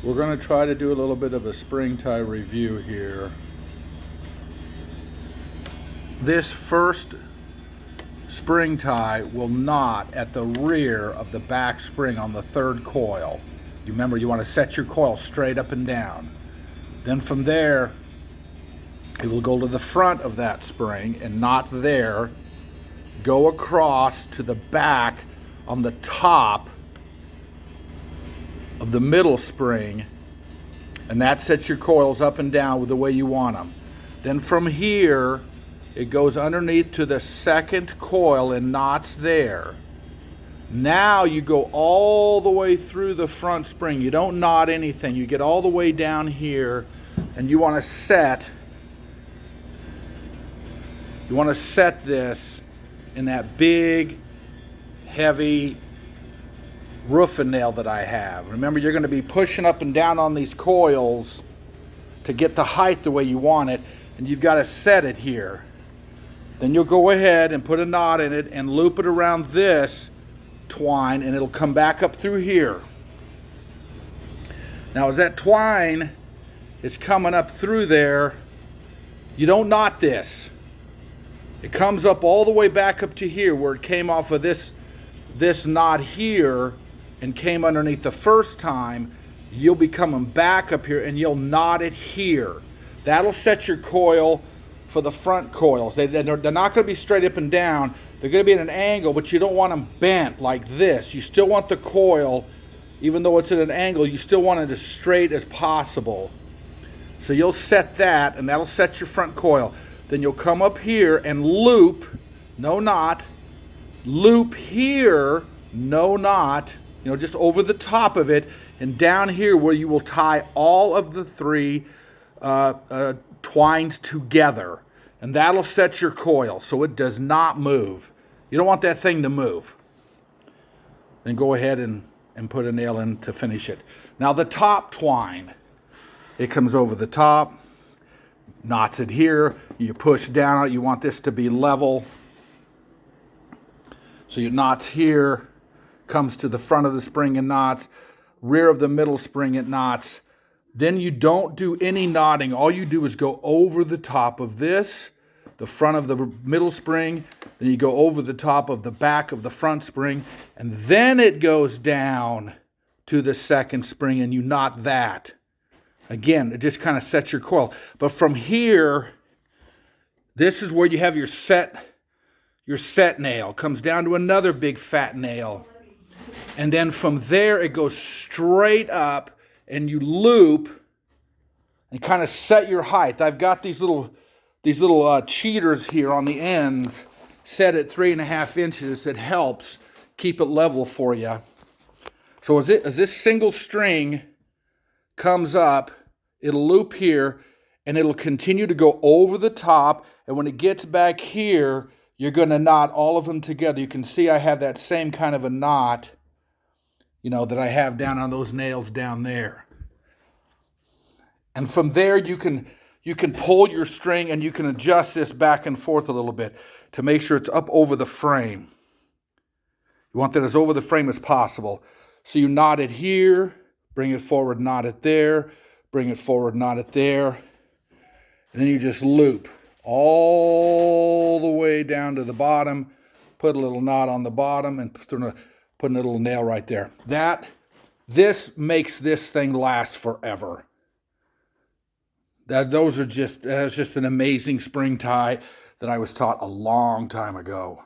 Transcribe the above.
We're going to try to do a little bit of a spring tie review here. This first spring tie will knot at the rear of the back spring on the third coil. You remember, you want to set your coil straight up and down. Then from there, it will go to the front of that spring and knot there, go across to the back on the top of the middle spring, and that sets your coils up and down with the way you want them. Then from here, it goes underneath to the second coil and knots there. Now you go all the way through the front spring. You don't knot anything. You get all the way down here, and you want to set this in that big, heavy roofing nail that I have. Remember, you're going to be pushing up and down on these coils to get the height the way you want it, and you've got to set it here. Then you'll go ahead and put a knot in it and loop it around this twine, and it'll come back up through here. Now, as that twine is coming up through there, you don't knot this. It comes up all the way back up to here where it came off of this knot here and came underneath the first time. You'll be coming back up here and you'll knot it here. That'll set your coil for the front coils. They're not going to be straight up and down. They're going to be at an angle, but you don't want them bent like this. You still want the coil, even though it's at an angle, you still want it as straight as possible. So you'll set that, and that'll set your front coil. Then you'll come up here and loop, no knot, loop here, no knot, just over the top of it, and down here where you will tie all of the three twines together. And that'll set your coil so it does not move. You don't want that thing to move. Then go ahead and put a nail in to finish it. Now the top twine, it comes over the top, knots it here, you push down on it, you want this to be level. So your knots here, comes to the front of the spring and knots, rear of the middle spring it knots. Then you don't do any knotting. All you do is go over the top of this, the front of the middle spring, then you go over the top of the back of the front spring, and then it goes down to the second spring and you knot that. Again, it just kind of sets your coil. But from here, this is where you have your set nail. Comes down to another big fat nail. And then from there, it goes straight up and you loop and kind of set your height. I've got these little cheaters here on the ends set at 3.5 inches. That helps keep it level for you. So as this single string comes up, it'll loop here and it'll continue to go over the top, and when it gets back here, you're going to knot all of them together. You can see I have that same kind of a knot, that I have down on those nails down there. And from there, you can pull your string and you can adjust this back and forth a little bit to make sure it's up over the frame. You want that as over the frame as possible. So you knot it here, bring it forward, knot it there, bring it forward, knot it there, and then you just loop all the way down to the bottom, put a little knot on the bottom, and put a little nail right there. This makes this thing last forever. That's just an amazing spring tie that I was taught a long time ago.